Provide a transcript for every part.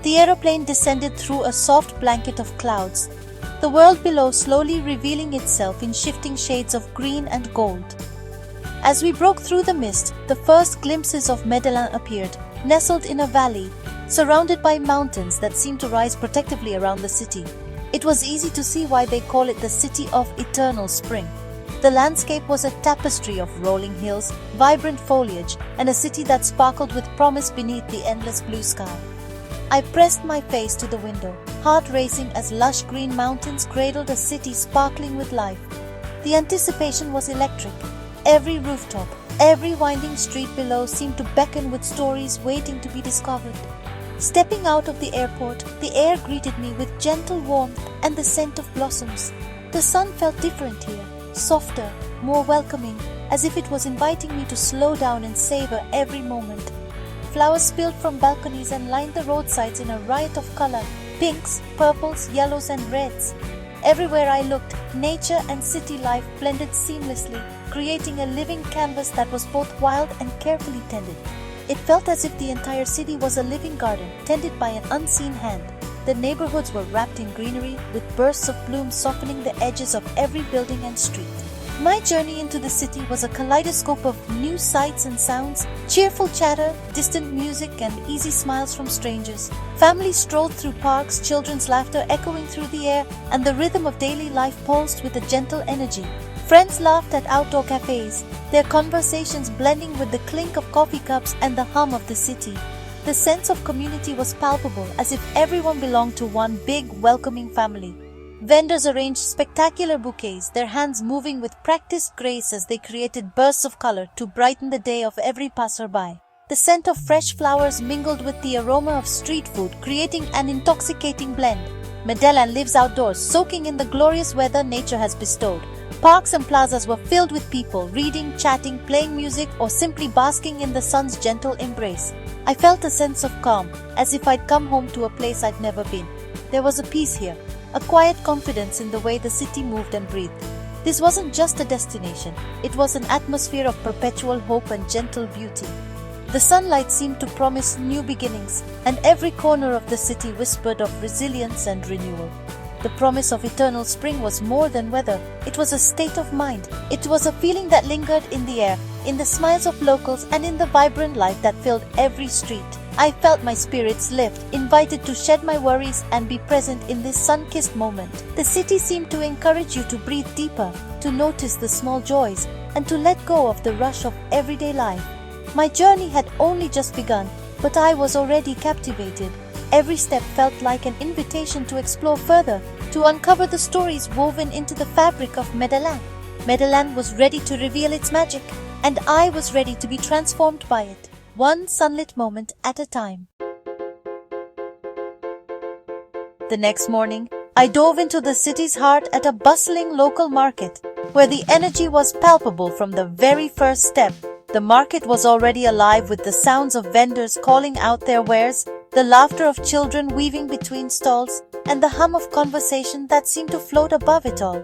The aeroplane descended through a soft blanket of clouds, the world below slowly revealing itself in shifting shades of green and gold. As we broke through the mist, the first glimpses of Medellin appeared, nestled in a valley, surrounded by mountains that seemed to rise protectively around the city. It was easy to see why they call it the City of Eternal Spring. The landscape was a tapestry of rolling hills, vibrant foliage, and a city that sparkled with promise beneath the endless blue sky. I pressed my face to the window, heart racing as lush green mountains cradled a city sparkling with life. The anticipation was electric. Every rooftop, every winding street below seemed to beckon with stories waiting to be discovered. Stepping out of the airport, the air greeted me with gentle warmth and the scent of blossoms. The sun felt different here, softer, more welcoming, as if it was inviting me to slow down and savor every moment. Flowers spilled from balconies and lined the roadsides in a riot of color, pinks, purples, yellows and reds. Everywhere I looked, nature and city life blended seamlessly, creating a living canvas that was both wild and carefully tended. It felt as if the entire city was a living garden, tended by an unseen hand. The neighborhoods were wrapped in greenery, with bursts of bloom softening the edges of every building and street. My journey into the city was a kaleidoscope of new sights and sounds, cheerful chatter, distant music, and easy smiles from strangers. Families strolled through parks, children's laughter echoing through the air, and the rhythm of daily life pulsed with a gentle energy. Friends laughed at outdoor cafes, their conversations blending with the clink of coffee cups and the hum of the city. The sense of community was palpable, as if everyone belonged to one big, welcoming family. Vendors arranged spectacular bouquets, their hands moving with practiced grace as they created bursts of color to brighten the day of every passerby. The scent of fresh flowers mingled with the aroma of street food, creating an intoxicating blend. Medellin lives outdoors, soaking in the glorious weather nature has bestowed. Parks and plazas were filled with people, reading, chatting, playing music, or simply basking in the sun's gentle embrace. I felt a sense of calm, as if I'd come home to a place I'd never been. There was a peace here, a quiet confidence in the way the city moved and breathed. This wasn't just a destination, it was an atmosphere of perpetual hope and gentle beauty. The sunlight seemed to promise new beginnings, and every corner of the city whispered of resilience and renewal. The promise of eternal spring was more than weather. It was a state of mind. It was a feeling that lingered in the air, in the smiles of locals, and in the vibrant life that filled every street. I felt my spirits lift, invited to shed my worries and be present in this sun-kissed moment. The city seemed to encourage you to breathe deeper, to notice the small joys, and to let go of the rush of everyday life. My journey had only just begun, but I was already captivated. Every step felt like an invitation to explore further, to uncover the stories woven into the fabric of Medellin. Medellin was ready to reveal its magic, and I was ready to be transformed by it, one sunlit moment at a time. The next morning, I dove into the city's heart at a bustling local market, where the energy was palpable from the very first step. The market was already alive with the sounds of vendors calling out their wares, the laughter of children weaving between stalls, and the hum of conversation that seemed to float above it all.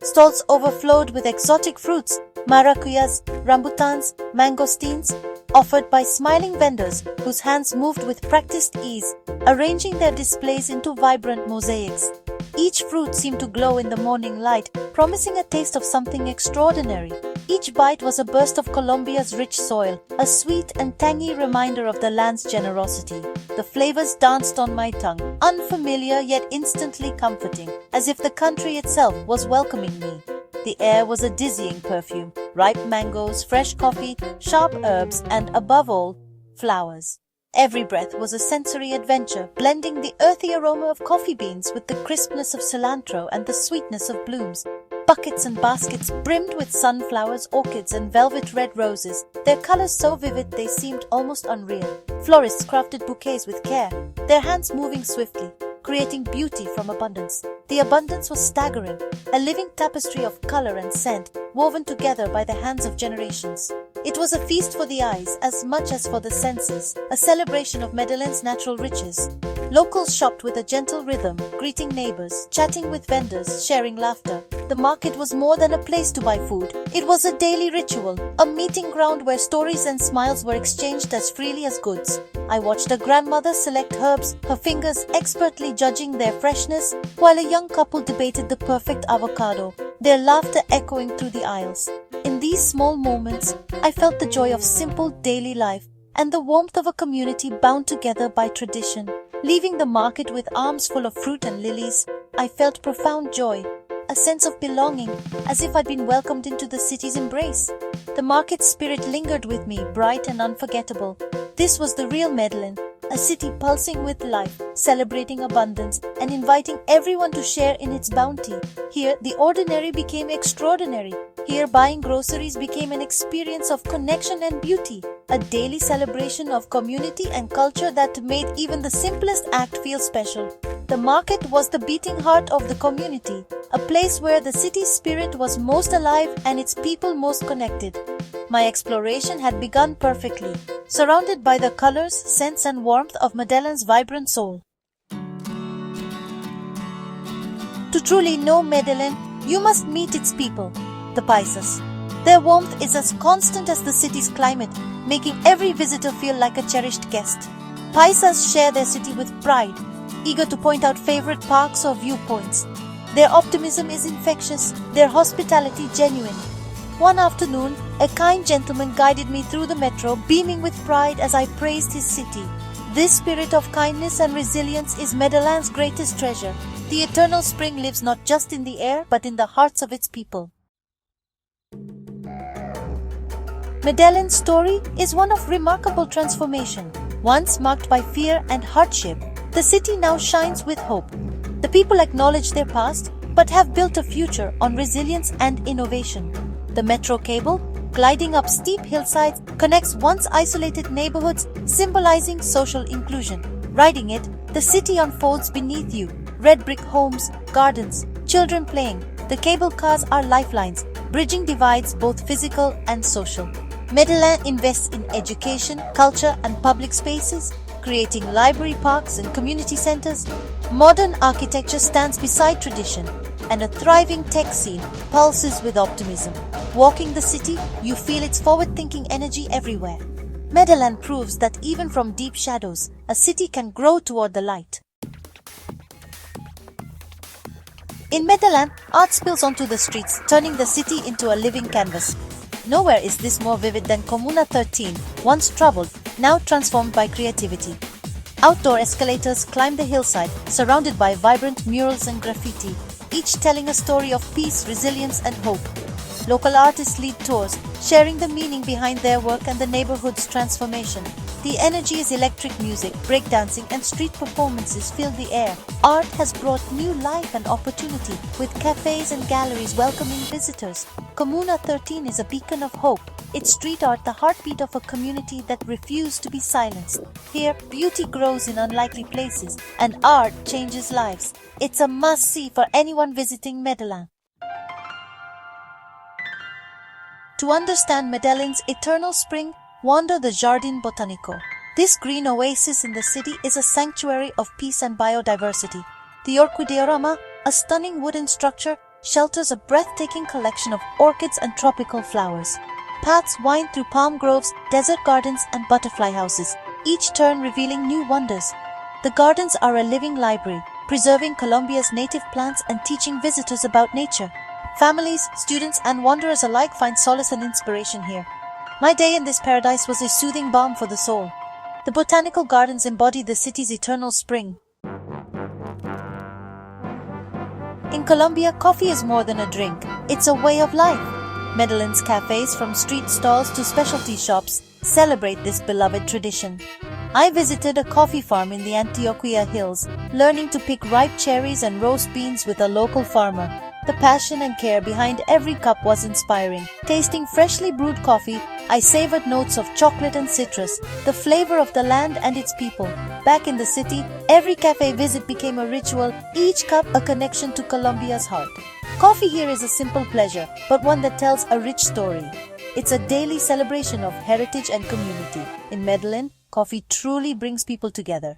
Stalls overflowed with exotic fruits, maracuyas, rambutans, mangosteens, offered by smiling vendors whose hands moved with practiced ease, arranging their displays into vibrant mosaics. Each fruit seemed to glow in the morning light, promising a taste of something extraordinary. Each bite was a burst of Colombia's rich soil, a sweet and tangy reminder of the land's generosity. The flavors danced on my tongue, unfamiliar yet instantly comforting, as if the country itself was welcoming me. The air was a dizzying perfume, ripe mangoes, fresh coffee, sharp herbs, and above all, flowers. Every breath was a sensory adventure, blending the earthy aroma of coffee beans with the crispness of cilantro and the sweetness of blooms. Buckets and baskets brimmed with sunflowers, orchids, and velvet red roses, their colors so vivid they seemed almost unreal. Florists crafted bouquets with care, their hands moving swiftly, creating beauty from abundance. The abundance was staggering, a living tapestry of color and scent, woven together by the hands of generations. It was a feast for the eyes as much as for the senses, a celebration of Medellin's natural riches. Locals shopped with a gentle rhythm, greeting neighbors, chatting with vendors, sharing laughter. The market was more than a place to buy food. It was a daily ritual, a meeting ground where stories and smiles were exchanged as freely as goods. I watched a grandmother select herbs, her fingers expertly judging their freshness, while a young couple debated the perfect avocado, their laughter echoing through the aisles. In these small moments, I felt the joy of simple daily life and the warmth of a community bound together by tradition. Leaving the market with arms full of fruit and lilies, I felt profound joy, a sense of belonging, as if I'd been welcomed into the city's embrace. The market spirit lingered with me, bright and unforgettable. This was the real Medellin, a city pulsing with life, celebrating abundance, and inviting everyone to share in its bounty. Here, the ordinary became extraordinary. Here, buying groceries became an experience of connection and beauty, a daily celebration of community and culture that made even the simplest act feel special. The market was the beating heart of the community, a place where the city spirit was most alive and its people most connected. My exploration had begun perfectly, surrounded by the colors, scents, and warmth of Medellin's vibrant soul. To truly know Medellin, you must meet its people, the Paisas. Their warmth is as constant as the city's climate, making every visitor feel like a cherished guest. Paisas share their city with pride, eager to point out favorite parks or viewpoints. Their optimism is infectious, their hospitality genuine. One afternoon, a kind gentleman guided me through the metro, beaming with pride as I praised his city. This spirit of kindness and resilience is Medellin's greatest treasure. The eternal spring lives not just in the air, but in the hearts of its people. Medellin's story is one of remarkable transformation. Once marked by fear and hardship, the city now shines with hope. The people acknowledge their past, but have built a future on resilience and innovation. The metro cable, gliding up steep hillsides, connects once isolated neighborhoods, symbolizing social inclusion. Riding it, the city unfolds beneath you. Red brick homes, gardens, children playing. The cable cars are lifelines, bridging divides both physical and social. Medellin invests in education, culture, and public spaces, creating library parks and community centers. Modern architecture stands beside tradition, and a thriving tech scene pulses with optimism. Walking the city, you feel its forward-thinking energy everywhere. Medellin proves that even from deep shadows, a city can grow toward the light. In Medellin, art spills onto the streets, turning the city into a living canvas. Nowhere is this more vivid than Comuna 13, once troubled, now transformed by creativity. Outdoor escalators climb the hillside, surrounded by vibrant murals and graffiti, each telling a story of peace, resilience, and hope. Local artists lead tours, sharing the meaning behind their work and the neighborhood's transformation. The energy is electric music, breakdancing, and street performances fill the air. Art has brought new life and opportunity, with cafes and galleries welcoming visitors. Comuna 13 is a beacon of hope, its street art the heartbeat of a community that refused to be silenced. Here, beauty grows in unlikely places, and art changes lives. It's a must-see for anyone visiting Medellin. To understand Medellin's eternal spring, wander the Jardín Botánico. This green oasis in the city is a sanctuary of peace and biodiversity. The Orquideorama, a stunning wooden structure, shelters a breathtaking collection of orchids and tropical flowers. Paths wind through palm groves, desert gardens, and butterfly houses, each turn revealing new wonders. The gardens are a living library, preserving Colombia's native plants and teaching visitors about nature. Families, students, and wanderers alike find solace and inspiration here. My day in this paradise was a soothing balm for the soul. The botanical gardens embody the city's eternal spring. In Colombia, coffee is more than a drink. It's a way of life. Medellin's cafes, from street stalls to specialty shops, celebrate this beloved tradition. I visited a coffee farm in the Antioquia Hills, learning to pick ripe cherries and roast beans with a local farmer. The passion and care behind every cup was inspiring. Tasting freshly brewed coffee, I savored notes of chocolate and citrus, the flavor of the land and its people. Back in the city, every cafe visit became a ritual, each cup a connection to Colombia's heart. Coffee here is a simple pleasure, but one that tells a rich story. It's a daily celebration of heritage and community. In Medellin, coffee truly brings people together.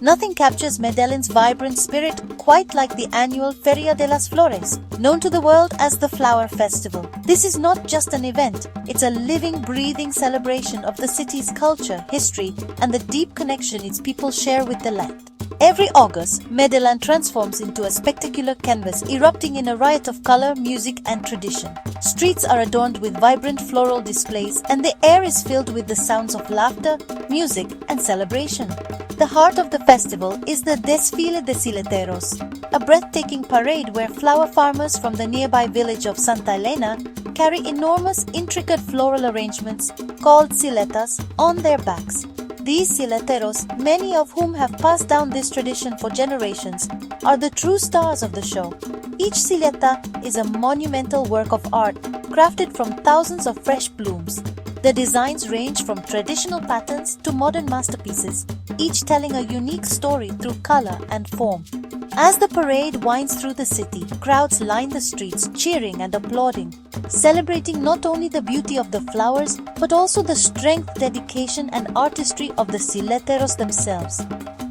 Nothing captures Medellin's vibrant spirit quite like the annual Feria de las Flores, known to the world as the Flower Festival. This is not just an event, it's a living, breathing celebration of the city's culture, history, and the deep connection its people share with the land. Every August, Medellin transforms into a spectacular canvas, erupting in a riot of color, music, and tradition. Streets are adorned with vibrant floral displays, and the air is filled with the sounds of laughter, music, and celebration. The heart of the festival is the Desfile de Sileteros, a breathtaking parade where flower farmers from the nearby village of Santa Elena carry enormous, intricate floral arrangements called siletas on their backs. These sileteros, many of whom have passed down this tradition for generations, are the true stars of the show. Each sileta is a monumental work of art crafted from thousands of fresh blooms. The designs range from traditional patterns to modern masterpieces, each telling a unique story through color and form. As the parade winds through the city, crowds line the streets, cheering and applauding, celebrating not only the beauty of the flowers but also the strength, dedication, and artistry of the sileteros themselves.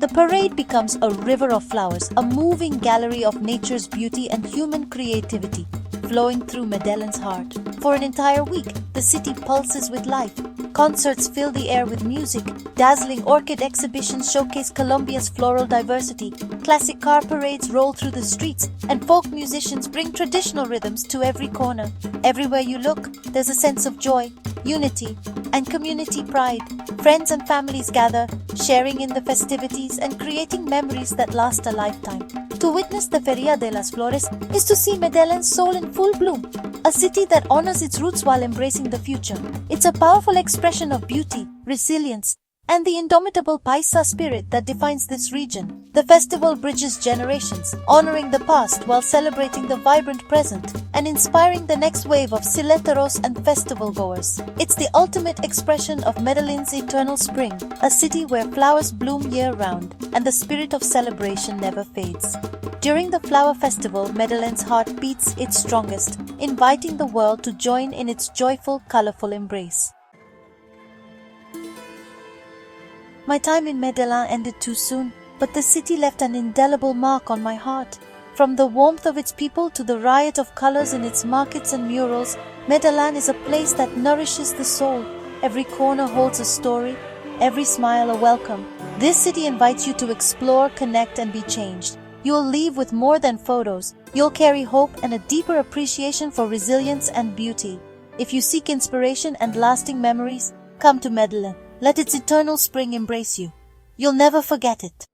The parade becomes a river of flowers, a moving gallery of nature's beauty and human creativity, flowing through Medellin's heart. For an entire week, the city pulses with life. Concerts fill the air with music, dazzling orchid exhibitions showcase Colombia's floral diversity, classic car parades roll through the streets, and folk musicians bring traditional rhythms to every corner. Everywhere you look, there's a sense of joy, unity, and community pride. Friends and families gather, sharing in the festivities and creating memories that last a lifetime. To witness the Feria de las Flores is to see Medellin's soul in full bloom, a city that honors its roots while embracing the future. It's a powerful expression of beauty, resilience, and the indomitable Paisa spirit that defines this region. The festival bridges generations, honoring the past while celebrating the vibrant present and inspiring the next wave of sileteros and festival goers. It's the ultimate expression of Medellin's eternal spring, a city where flowers bloom year-round and the spirit of celebration never fades. During the flower festival, Medellin's heart beats its strongest, inviting the world to join in its joyful, colorful embrace. My time in Medellin ended too soon, but the city left an indelible mark on my heart. From the warmth of its people to the riot of colors in its markets and murals, Medellin is a place that nourishes the soul. Every corner holds a story, every smile a welcome. This city invites you to explore, connect, and be changed. You'll leave with more than photos. You'll carry hope and a deeper appreciation for resilience and beauty. If you seek inspiration and lasting memories, come to Medellin. Let its eternal spring embrace you. You'll never forget it.